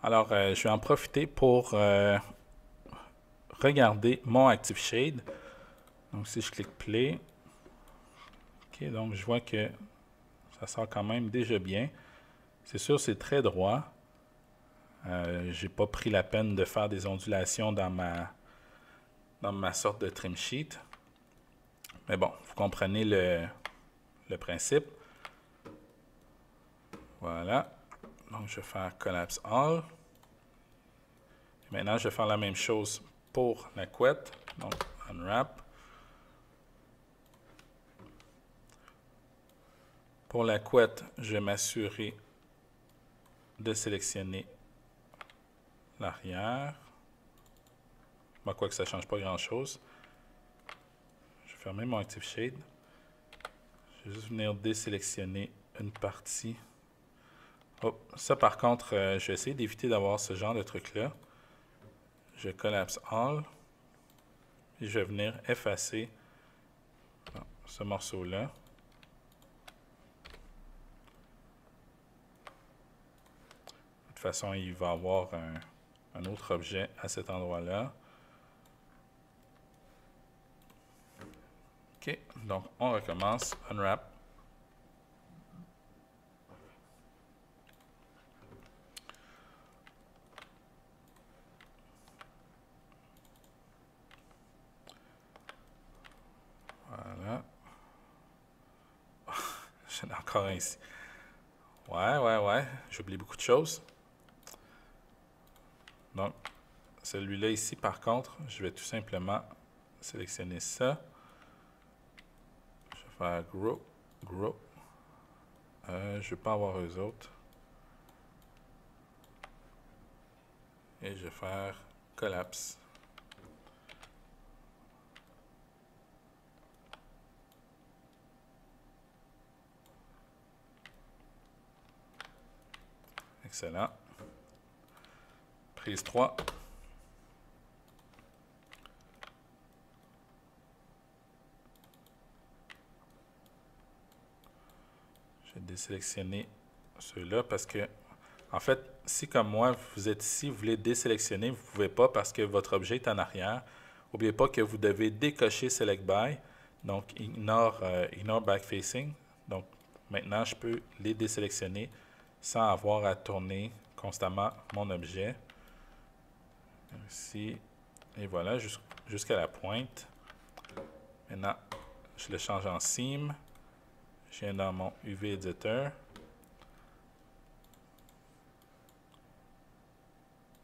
Alors, je vais en profiter pour regarder mon Active Shade. Donc, si je clique Play, ok, donc je vois que ça sort quand même déjà bien. C'est sûr, c'est très droit. J'ai pas pris la peine de faire des ondulations dans ma sorte de trim sheet. Mais bon, vous comprenez le principe. Voilà. Donc, je vais faire Collapse All. Et maintenant, je vais faire la même chose pour la couette. Donc, Unwrap. Pour la couette, je vais m'assurer de sélectionner l'arrière. Bon, quoi que ça ne change pas grand-chose. Je vais fermer mon Active Shade. Je vais juste venir désélectionner une partie. Oh, ça par contre, je vais essayer d'éviter d'avoir ce genre de truc-là. Je collapse All. Et je vais venir effacer ce morceau-là. De toute façon, il va y avoir un autre objet à cet endroit-là. OK, donc on recommence. Unwrap. Voilà. J'en ai encore un ici. Ouais. J'oublie beaucoup de choses. Donc, celui-là ici, par contre, je vais tout simplement sélectionner ça. Je vais faire Grow. Je ne vais pas avoir eux autres. Et je vais faire Collapse. Excellent. Prise 3. Je vais désélectionner ceux-là parce que, en fait, si comme moi, vous êtes ici, vous voulez désélectionner, vous ne pouvez pas parce que votre objet est en arrière. N'oubliez pas que vous devez décocher Select By, donc ignore Backfacing. Donc maintenant, je peux les désélectionner sans avoir à tourner constamment mon objet. Ici, et voilà, jusqu'à la pointe. Maintenant, je le change en Seam. Je viens dans mon UV Editor.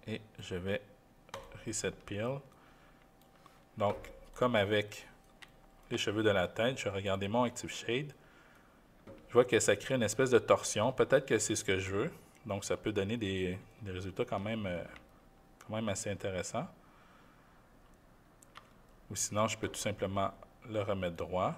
Et je vais Reset Peel. Donc, comme avec les cheveux de la tête, je vais regarder mon Active Shade. Je vois que ça crée une espèce de torsion. Peut-être que c'est ce que je veux. Donc, ça peut donner des résultats quand même assez intéressants. Ou sinon, je peux tout simplement le remettre droit.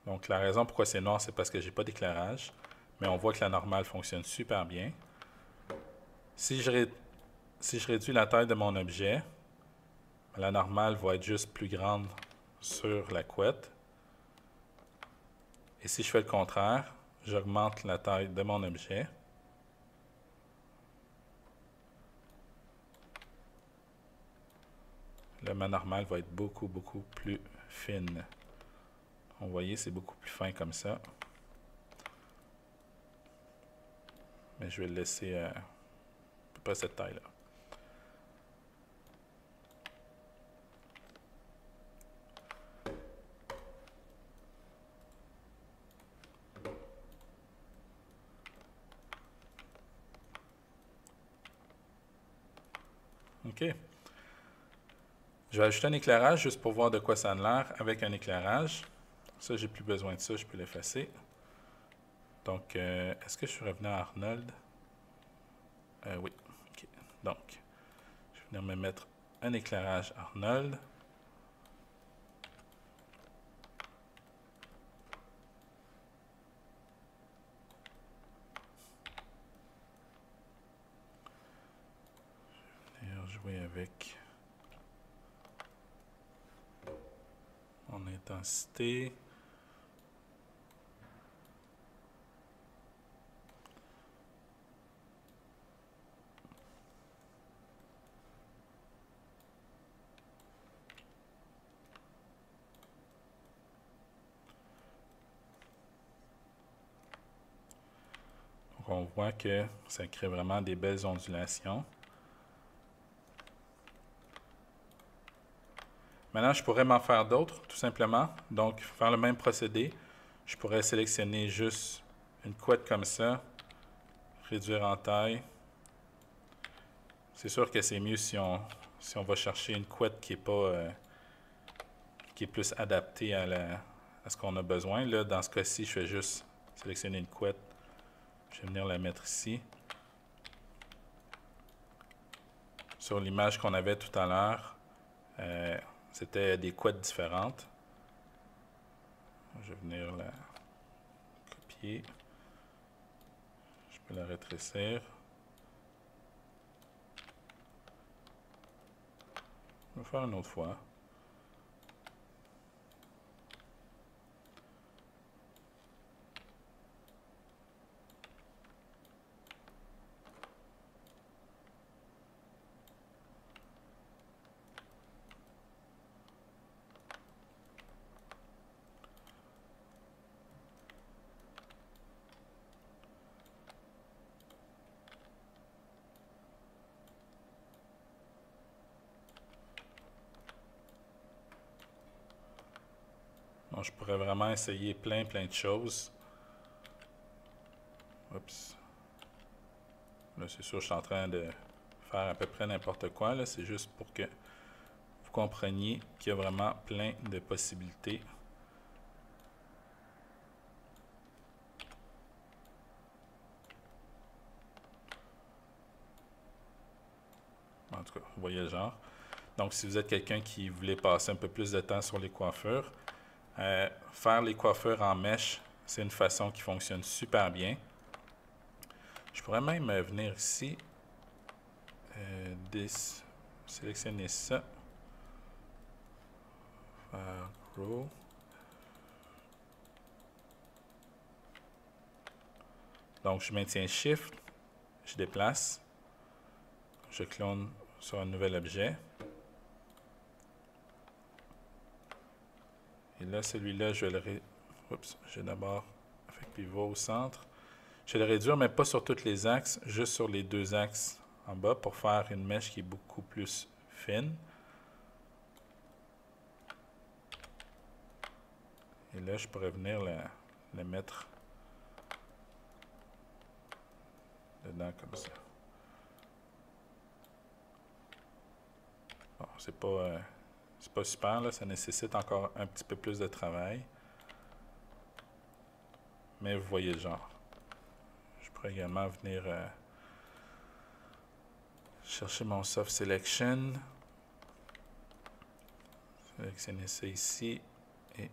Donc, la raison pourquoi c'est noir, c'est parce que j'ai pas d'éclairage. Mais on voit que la normale fonctionne super bien. Si je réduis la taille de mon objet, la normale va être juste plus grande sur la couette. Et si je fais le contraire, j'augmente la taille de mon objet. Là, ma normale va être beaucoup plus fine. Vous voyez, c'est beaucoup plus fin comme ça. Mais je vais le laisser à peu près cette taille-là. OK. Je vais ajouter un éclairage juste pour voir de quoi ça a l'air avec un éclairage. Ça, j'ai plus besoin de ça, je peux l'effacer. Donc, est-ce que je suis revenu à Arnold? Oui. OK. Donc, je vais venir me mettre un éclairage Arnold. Je vais venir jouer avec mon intensité. on voit que ça crée vraiment des belles ondulations. Maintenant, je pourrais m'en faire d'autres, tout simplement. Donc, faire le même procédé. Je pourrais sélectionner juste une couette comme ça, réduire en taille. C'est sûr que c'est mieux si on va chercher une couette qui est pas qui est plus adaptée à ce qu'on a besoin. Là, dans ce cas-ci, je fais juste sélectionner une couette. Je vais venir la mettre ici. Sur l'image qu'on avait tout à l'heure, c'était des couettes différentes. Je vais venir la copier. Je peux la rétrécir. Je vais faire une autre fois. Donc, je pourrais vraiment essayer plein de choses. Oups. Là, c'est sûr, je suis en train de faire à peu près n'importe quoi. Là, c'est juste pour que vous compreniez qu'il y a vraiment plein de possibilités. En tout cas, vous voyez le genre. Donc, si vous êtes quelqu'un qui voulait passer un peu plus de temps sur les coiffures, faire les coiffures en mèche, c'est une façon qui fonctionne super bien. Je pourrais même venir ici, sélectionner ça, faire Grow. Donc, je maintiens Shift, je déplace, je clone sur un nouvel objet. Et là, celui-là, je vais d'abord avec pivot au centre. Je vais le réduire, mais pas sur tous les axes, juste sur les deux axes en bas pour faire une mèche qui est beaucoup plus fine. Et là, je pourrais venir la mettre dedans comme ça. Bon, c'est pas super, là, ça nécessite encore un petit peu plus de travail. Mais vous voyez le genre. Je pourrais également venir chercher mon Soft Selection. Sélectionner ça ici et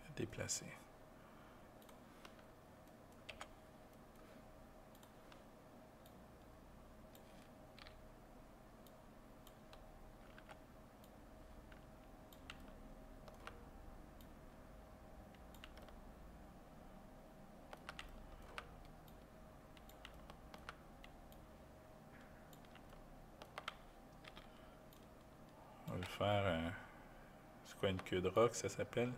le déplacer. On va le faire. C'est quoi une queue de roc, ça s'appelle?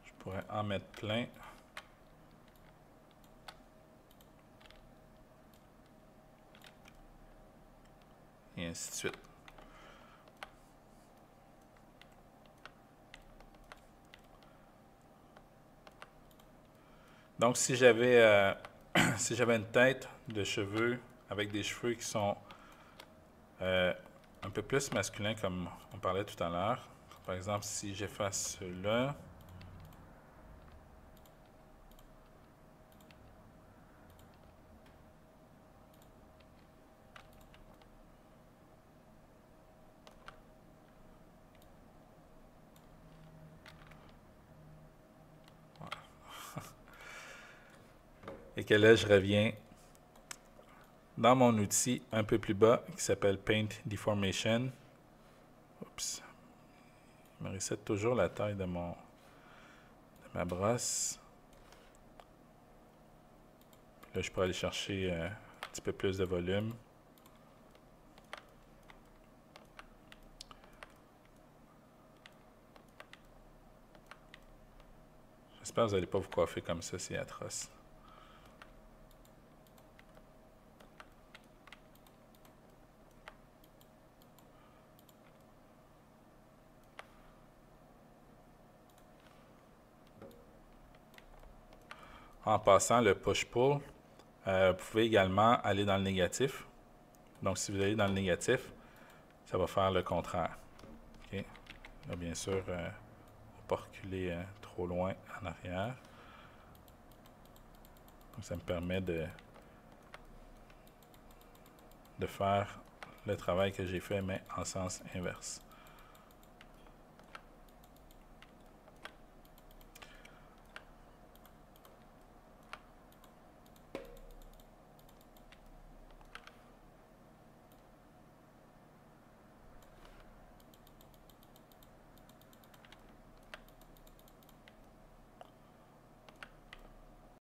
Je pourrais en mettre plein. Et ainsi de suite. Donc, si j'avais si j'avais une tête de cheveux avec des cheveux qui sont un peu plus masculins, comme on parlait tout à l'heure, par exemple, si j'efface ceux-là, et que là, je reviens dans mon outil un peu plus bas qui s'appelle Paint Deformation. Oups. Il me reset toujours la taille de ma brosse. Là, je peux aller chercher un petit peu plus de volume. J'espère que vous n'allez pas vous coiffer comme ça, c'est atroce. En passant le push-pull, vous pouvez également aller dans le négatif. Donc, si vous allez dans le négatif, ça va faire le contraire. Okay. Là, bien sûr, on ne va pas reculer trop loin en arrière. Donc, ça me permet de faire le travail que j'ai fait, mais en sens inverse.